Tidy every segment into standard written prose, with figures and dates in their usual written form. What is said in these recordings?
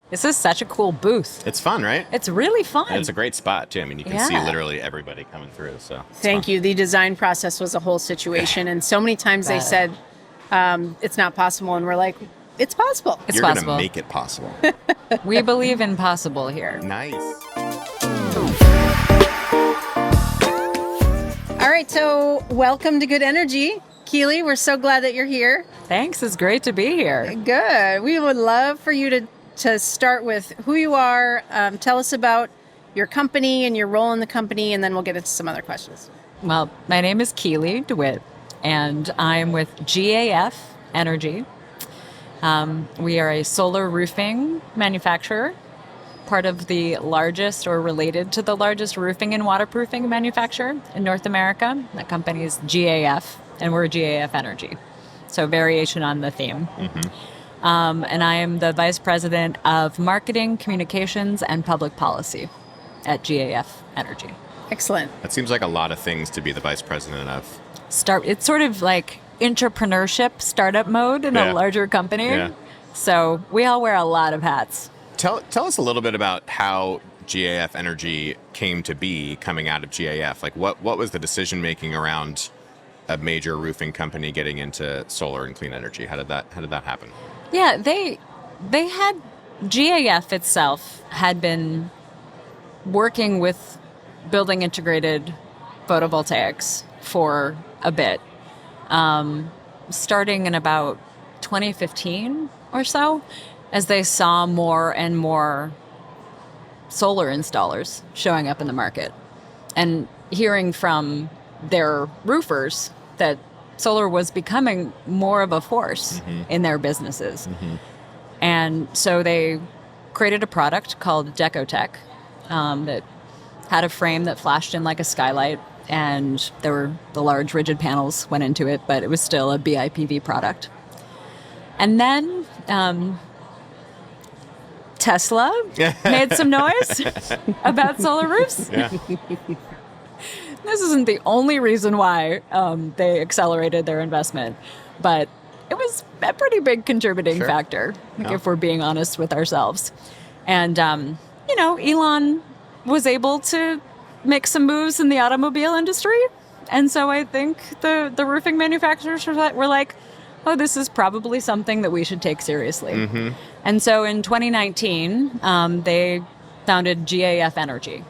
This is such a cool booth. It's fun, right? It's really fun. And it's a great spot, too. I mean, you can see literally everybody coming through. So Thank you. The design process was a whole situation. And so many times they said, it's not possible. And we're like, it's possible. It's You're possible. going to make it possible. We believe in possible here. Nice. All right. So welcome to Good Energy. Keally, we're so glad that you're here. Thanks. It's great to be here. Good. We would love for you to start with who you are. Tell us about your company and your role in the company, and then we'll get into some other questions. Well, my name is Keally DeWitt, and I'm with GAF Energy. We are a solar roofing manufacturer, part of the largest or related to the largest roofing and waterproofing manufacturer in North America. That company is GAF, and we're GAF Energy. So variation on the theme. And I am the Vice President of Marketing, Communications, and Public Policy at GAF Energy. Excellent. That seems like a lot of things to be the vice president of. It's sort of like entrepreneurship, startup mode in a larger company. Yeah. So we all wear a lot of hats. Tell us a little bit about how GAF Energy came to be coming out of GAF. Like, what was the decision making around a major roofing company getting into solar and clean energy? How did that happen? Yeah, they had GAF itself had been working with building integrated photovoltaics for a bit, starting in about 2015 or so, as they saw more and more solar installers showing up in the market and hearing from their roofers that solar was becoming more of a force in their businesses. And so they created a product called Decotech that had a frame that flashed in like a skylight, and the large rigid panels went into it, but it was still a BIPV product. And then Tesla made some noise about solar roofs. Yeah. This isn't the only reason why they accelerated their investment, but it was a pretty big contributing factor, if we're being honest with ourselves. And, Elon was able to make some moves in the automobile industry. And so I think the roofing manufacturers were like, oh, this is probably something that we should take seriously. And so in 2019, they founded GAF Energy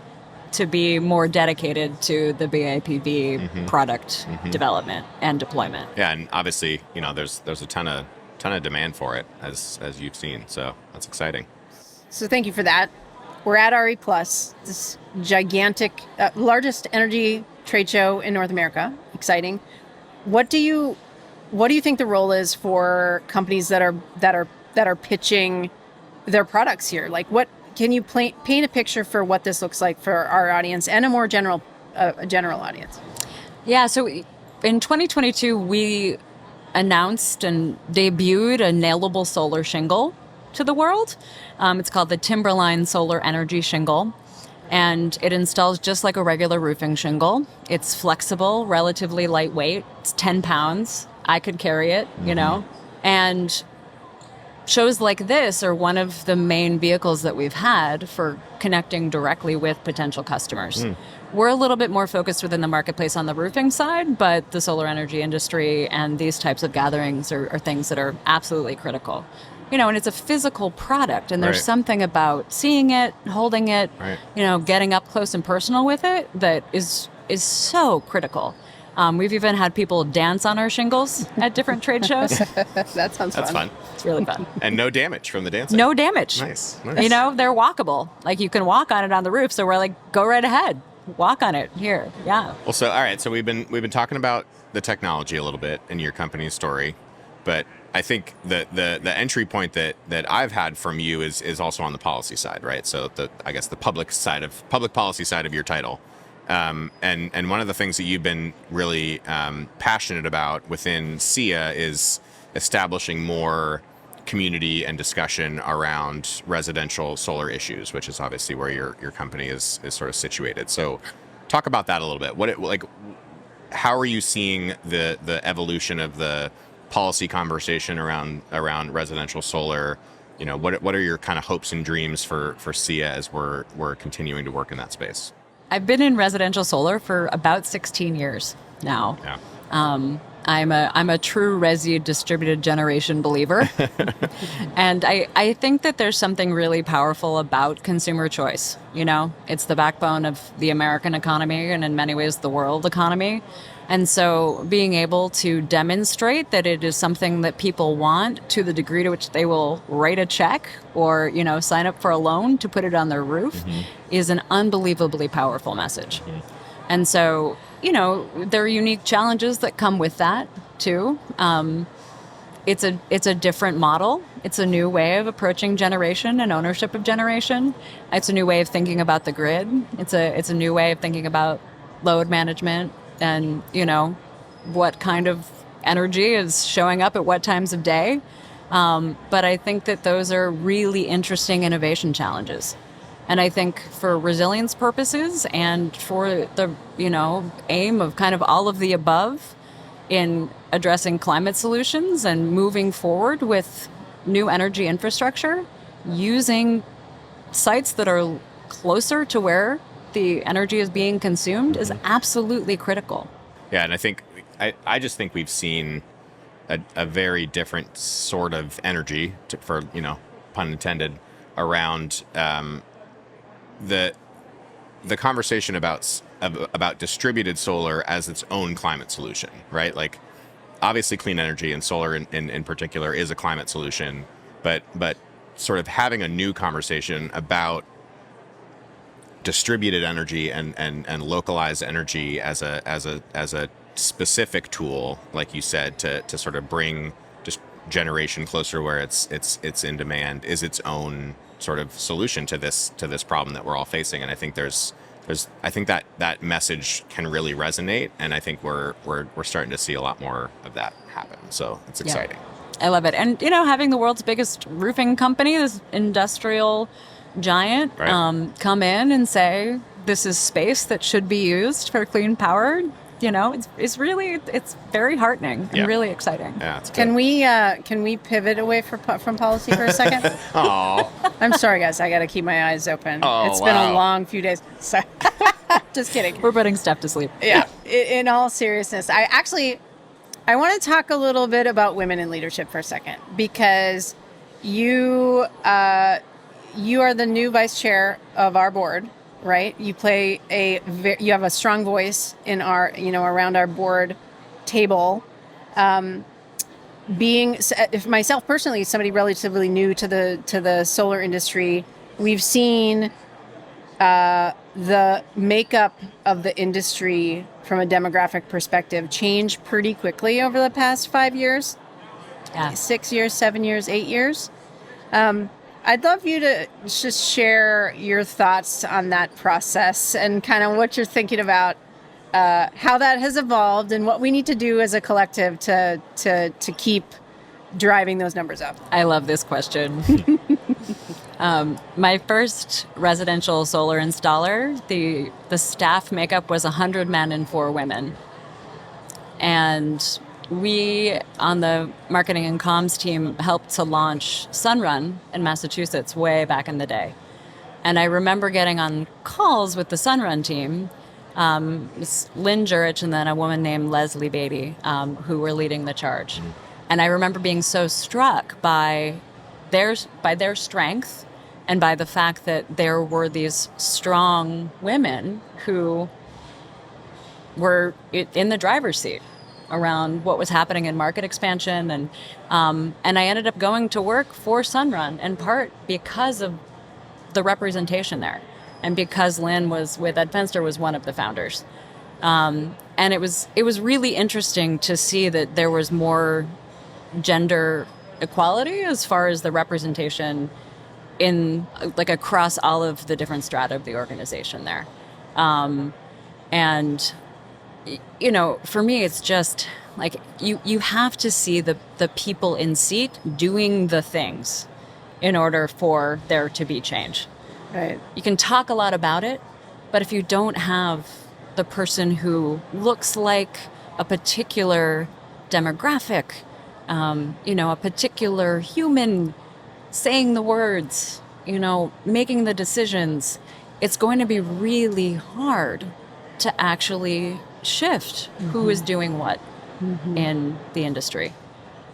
to be more dedicated to the BIPV product development and deployment. Yeah, and obviously, there's a ton of demand for it, as you've seen. So that's exciting. So thank you for that. We're at RE Plus, this gigantic, largest energy trade show in North America. Exciting. What do you think the role is for companies that are pitching their products here? Like, what can you paint a picture for what this looks like for our audience and a more general audience? Yeah. So in 2022, we announced and debuted a nailable solar shingle to the world. It's called the Timberline Solar Energy Shingle, and it installs just like a regular roofing shingle. It's flexible, relatively lightweight. It's 10 pounds. I could carry it, and shows like this are one of the main vehicles that we've had for connecting directly with potential customers. We're a little bit more focused within the marketplace on the roofing side, but the solar energy industry and these types of gatherings are things that are absolutely critical. And it's a physical product, and there's something about seeing it, holding it, getting up close and personal with it that is so critical. We've even had people dance on our shingles at different trade shows. That sounds fun. That's fun. It's really fun. And no damage from the dancing. No damage. Nice. They're walkable. Like, you can walk on it on the roof. So we're like, go right ahead. Walk on it here. Yeah. Well, so, all right. So we've been talking about the technology a little bit in your company's story, but I think the entry point that I've had from you is also on the policy side, right? So the public policy side of your title. And one of the things that you've been really passionate about within SEIA is establishing more community and discussion around residential solar issues, which is obviously where your company is sort of situated. So talk about that a little bit. How are you seeing the evolution of the policy conversation around residential solar what are your kind of hopes and dreams for SIA as we're continuing to work in that space? I've been in residential solar for about 16 years now. Yeah. I'm a true resi distributed generation believer. And I think that there's something really powerful about consumer choice. It's the backbone of the American economy and in many ways the world economy. And so being able to demonstrate that it is something that people want to the degree to which they will write a check or, sign up for a loan to put it on their roof is an unbelievably powerful message. And so, there are unique challenges that come with that too. It's a different model. It's a new way of approaching generation and ownership of generation. It's a new way of thinking about the grid. It's a new way of thinking about load management and, what kind of energy is showing up at what times of day. But I think that those are really interesting innovation challenges. And I think for resilience purposes and for the, aim of kind of all of the above in addressing climate solutions and moving forward with new energy infrastructure, using sites that are closer to where the energy is being consumed is absolutely critical. Yeah, and I just think we've seen a very different sort of energy, for pun intended, around the conversation about distributed solar as its own climate solution, right? Like, obviously, clean energy and solar in particular is a climate solution, but sort of having a new conversation about distributed energy and localized energy as a specific tool, like you said, to sort of bring just generation closer where it's in demand is its own sort of solution to this problem that we're all facing. And I think I think that message can really resonate, and I think we're starting to see a lot more of that happen. So it's exciting. Yeah. I love it. And having the world's biggest roofing company, this industrial giant, Right. Come in and say this is space that should be used for clean power. It's really very heartening and really exciting. Yeah, it's Can good. we pivot away from policy for a second? Oh, I'm sorry, guys. I got to keep my eyes open. Oh, It's been wow. a long few days. So, just kidding. We're putting Steph to sleep. Yeah. In all seriousness, I want to talk a little bit about women in leadership for a second, because you are the new vice chair of our board, right? You you have a strong voice in our, around our board table. If myself personally, somebody relatively new to the solar industry, we've seen the makeup of the industry from a demographic perspective change pretty quickly over the past 5 years, Yeah. 6 years, 7 years, 8 years. I'd love you to just share your thoughts on that process and kind of what you're thinking about, how that has evolved and what we need to do as a collective to keep driving those numbers up. I love this question. My first residential solar installer, the staff makeup was 100 men and 4 women. And we, on the marketing and comms team, helped to launch Sunrun in Massachusetts way back in the day. And I remember getting on calls with the Sunrun team, Miss Lynn Jurich and then a woman named Leslie Beatty, who were leading the charge. And I remember being so struck by their strength and by the fact that there were these strong women who were in the driver's seat around what was happening in market expansion. And I ended up going to work for Sunrun in part because of the representation there. And because Lynn was with Ed Fenster was one of the founders. And it was really interesting to see that there was more gender equality as far as the representation in like across all of the different strata of the organization there. And for me, it's just like you have to see the people in seat doing the things in order for there to be change. Right. You can talk a lot about it, but if you don't have the person who looks like a particular demographic, a particular human saying the words, making the decisions, it's going to be really hard to actually shift who is doing what in the industry.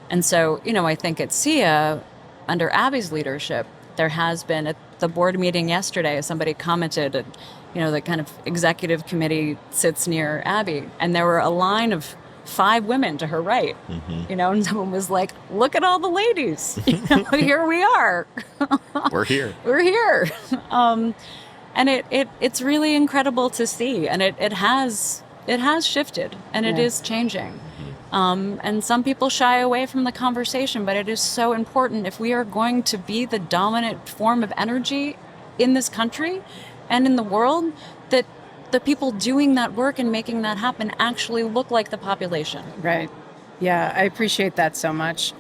And so, I think at SIA, under Abby's leadership, there has been, at the board meeting yesterday, somebody commented, the kind of executive committee sits near Abby, and there were a line of 5 women to her right, and someone was like, look at all the ladies, here we are. We're here. We're here. And it's really incredible to see, and it has shifted, and it is changing. And some people shy away from the conversation, but it is so important if we are going to be the dominant form of energy in this country and in the world, that the people doing that work and making that happen actually look like the population. Right. Yeah, I appreciate that so much.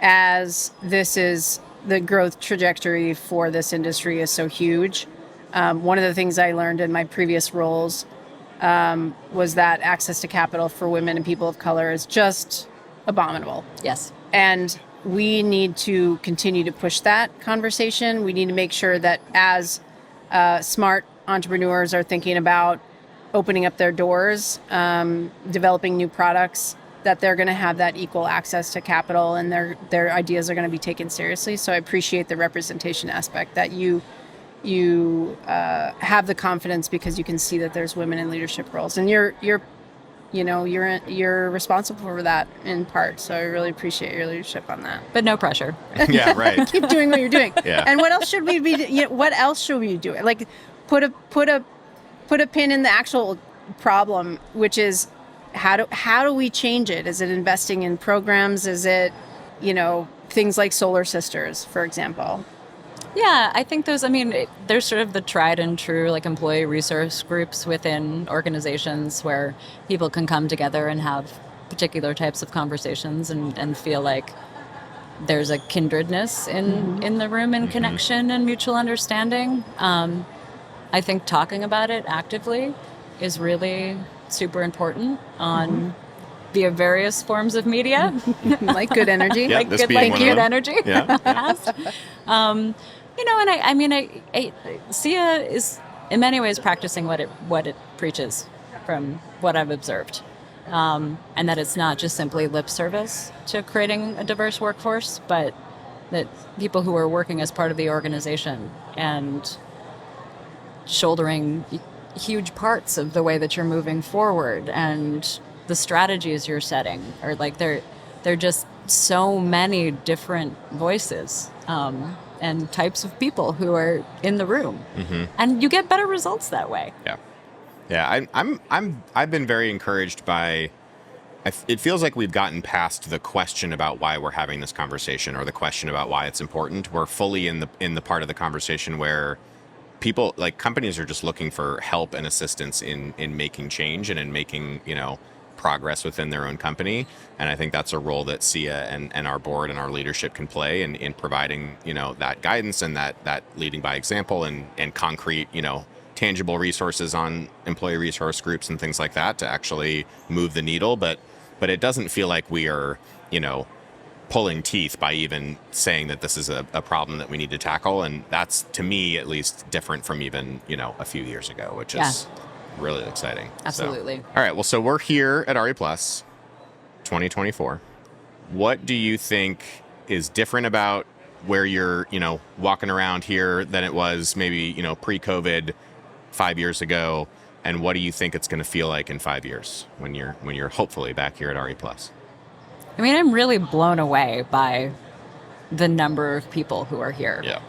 As this is the growth trajectory for this industry is so huge. One of the things I learned in my previous roles was that access to capital for women and people of color is just abominable. Yes. And we need to continue to push that conversation. We need to make sure that as smart entrepreneurs are thinking about opening up their doors, developing new products, that they're going to have that equal access to capital, and their ideas are going to be taken seriously. So I appreciate the representation aspect, that you have the confidence because you can see that there's women in leadership roles, and you're responsible for that in part. So I really appreciate your leadership on that. But no pressure. Yeah, right. Keep doing what you're doing. Yeah. And what else should we be? What else should we do? Like, put a pin in the actual problem, which is how do we change it? Is it investing in programs? Is it, things like Solar Sisters, for example? Yeah, I think there's sort of the tried and true, like, employee resource groups within organizations where people can come together and have particular types of conversations and feel like there's a kindredness in the room and connection and mutual understanding. I think talking about it actively is really super important on via various forms of media. Like Good Energy. Yeah, like this good, being like one of good them. energy. Yeah. Yes. And SIA is in many ways practicing what it preaches, from what I've observed, and that it's not just simply lip service to creating a diverse workforce, but that people who are working as part of the organization and shouldering huge parts of the way that you're moving forward and the strategies you're setting are like they're just so many different voices and types of people who are in the room, and you get better results that way. Yeah. I've been very encouraged by. It feels like we've gotten past the question about why we're having this conversation, or the question about why it's important. We're fully in the part of the conversation where people, like, companies, are just looking for help and assistance in making change and in making progress within their own company. And I think that's a role that SIA and our board and our leadership can play in providing that guidance and that leading by example and concrete tangible resources on employee resource groups and things like that to actually move the needle. But it doesn't feel like we are pulling teeth by even saying that this is a problem that we need to tackle. And that's, to me at least, different from even a few years ago, which is really exciting. Absolutely. So, all right, well, so we're here at RE Plus 2024. What do you think is different about where you're walking around here than it was maybe pre-COVID 5 years ago, and what do you think it's going to feel like in 5 years when you're hopefully back here at RE Plus? I'm really blown away by the number of people who are here. Yeah.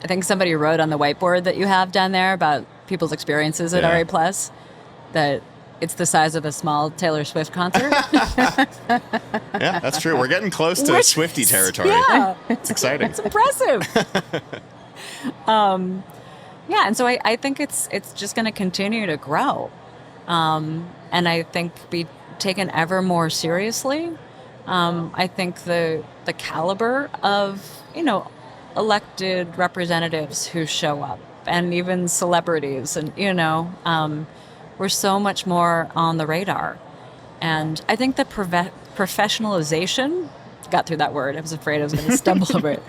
I think somebody wrote on the whiteboard that you have down there about people's experiences at RA Plus that it's the size of a small Taylor Swift concert. Yeah, that's true. We're getting close to Swiftie territory. Yeah. It's exciting. It's impressive. Yeah, and so I think it's just going to continue to grow, and I think be taken ever more seriously. I think the caliber of elected representatives who show up, and even celebrities, and we're so much more on the radar, and I think the professionalization got through that word. I was afraid I was going to stumble over it.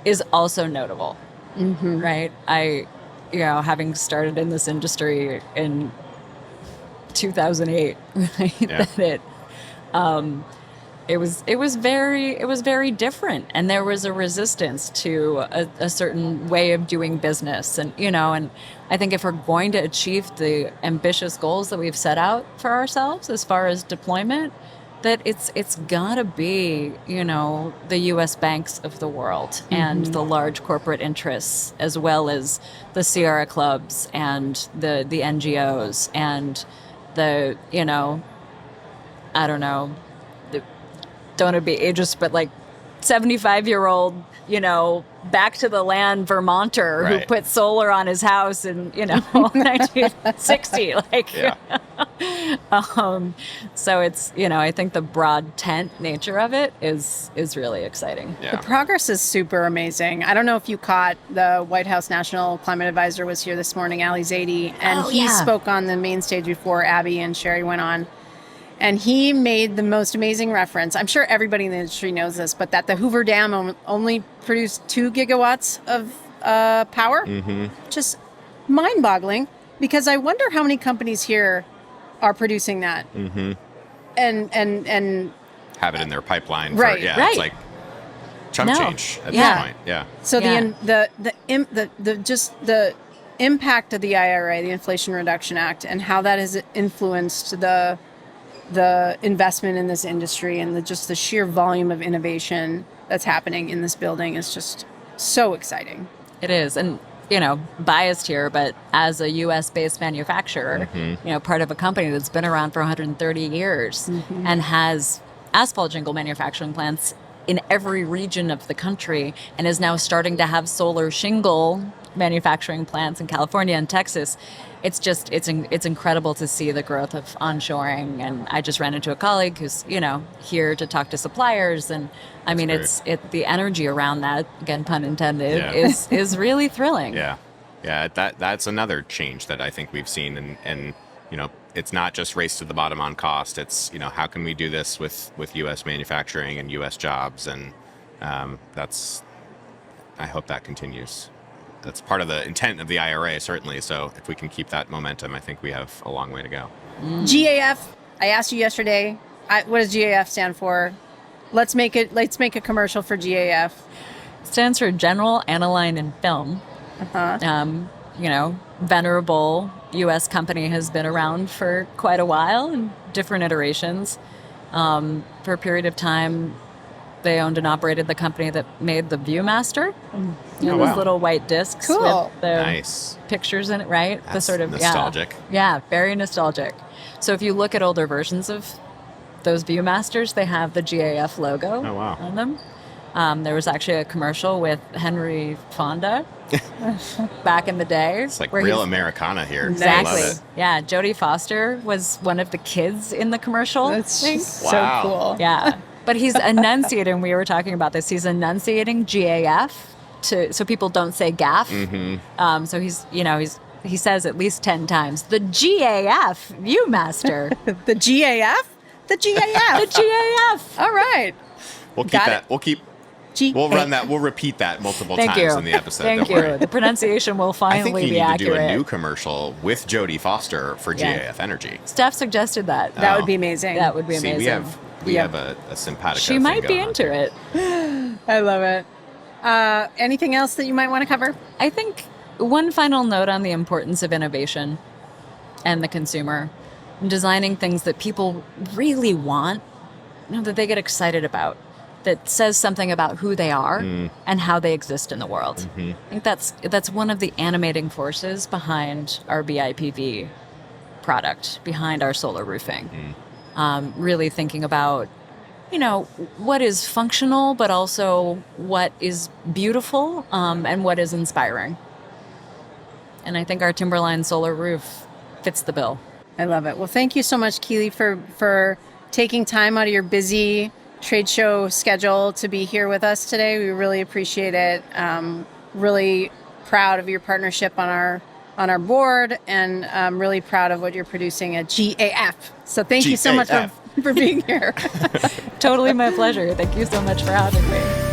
Is also notable, right? Having started in this industry in 2008, right? Yeah. That it was very different, and there was a resistance to a certain way of doing business, and I think if we're going to achieve the ambitious goals that we've set out for ourselves as far as deployment, that it's gotta be the U.S. banks of the world and the large corporate interests, as well as the Sierra clubs and the NGOs and the I don't know, don't want to be ageist, but like 75-year-old, back to the land Vermonter who Right. put solar on his house in 1960. Yeah. So it's I think the broad tent nature of it is really exciting. Yeah. The progress is super amazing. I don't know if you caught, the White House National Climate Advisor was here this morning, Ali Zaidi, and Oh, he yeah. spoke on the main stage before Abby and Sherry went on. And he made the most amazing reference. I'm sure everybody in the industry knows this, but that the Hoover Dam only produced 2 gigawatts of power. Just mind-boggling, because I wonder how many companies here are producing that. And Have it in their pipeline. Right, Yeah. right. It's like chump No. change at Yeah. this point. Yeah. so Yeah. the impact of the IRA, the Inflation Reduction Act, and how that has influenced the investment in this industry and the sheer volume of innovation that's happening in this building is just so exciting. It is. And, biased here, but as a U.S. based manufacturer, part of a company that's been around for 130 years and has asphalt shingle manufacturing plants in every region of the country, and is now starting to have solar shingle manufacturing plants in California and Texas. It's incredible to see the growth of onshoring. And I just ran into a colleague who's here to talk to suppliers, and I mean great. the energy around that, again pun intended, Yeah. is really thrilling. Yeah. That's another change that I think we've seen, and it's not just race to the bottom on cost. It's how can we do this with U.S. manufacturing and U.S. jobs, and I hope that continues. That's part of the intent of the IRA, certainly. So if we can keep that momentum, I think we have a long way to go. GAF, I asked you yesterday, what does GAF stand for? Let's make a commercial for GAF. Stands for General Aniline and Film. Venerable U.S. company, has been around for quite a while in different iterations. For a period of time, they owned and operated the company that made the Viewmaster. Oh, Those wow. little white discs Cool. with the Nice. pictures in it, right? The That's sort of nostalgic. Yeah, very nostalgic. So if you look at older versions of those Viewmasters, they have the GAF logo Oh, wow. on them. There was actually a commercial with Henry Fonda back in the day. It's like where real he's- Americana here. Exactly. I love it. Yeah, Jodie Foster was one of the kids in the commercial. That's thing. just Wow. so cool. Yeah, but he's enunciating. We were talking about this. He's enunciating GAF so people don't say GAF. So he says at least 10 times the GAF Viewmaster. The GAF? The GAF. The GAF. All right. We'll keep Got that. it. We'll We'll run that. We'll repeat that multiple Thank times you. in the episode. Thank Don't you. worry. The pronunciation will I finally think you be need accurate. to do a new commercial with Jodie Foster for Yeah. GAF Energy. Steph suggested that. That Oh. would be amazing. That would be See, amazing. we have a simpatico. She thing might be going on into here. it. I love it. Anything else that you might want to cover? I think one final note on the importance of innovation and the consumer, designing things that people really want, that they get excited about, that says something about who they are and how they exist in the world. I think that's one of the animating forces behind our BIPV product, behind our solar roofing. Really thinking about, what is functional, but also what is beautiful and what is inspiring. And I think our Timberline solar roof fits the bill. I love it. Well, thank you so much, Keally, for taking time out of your busy trade show schedule to be here with us today. We really appreciate it. Really proud of your partnership on our board, and I'm really proud of what you're producing at GAF. So thank you so much GAF. for being here. Totally my pleasure. Thank you so much for having me.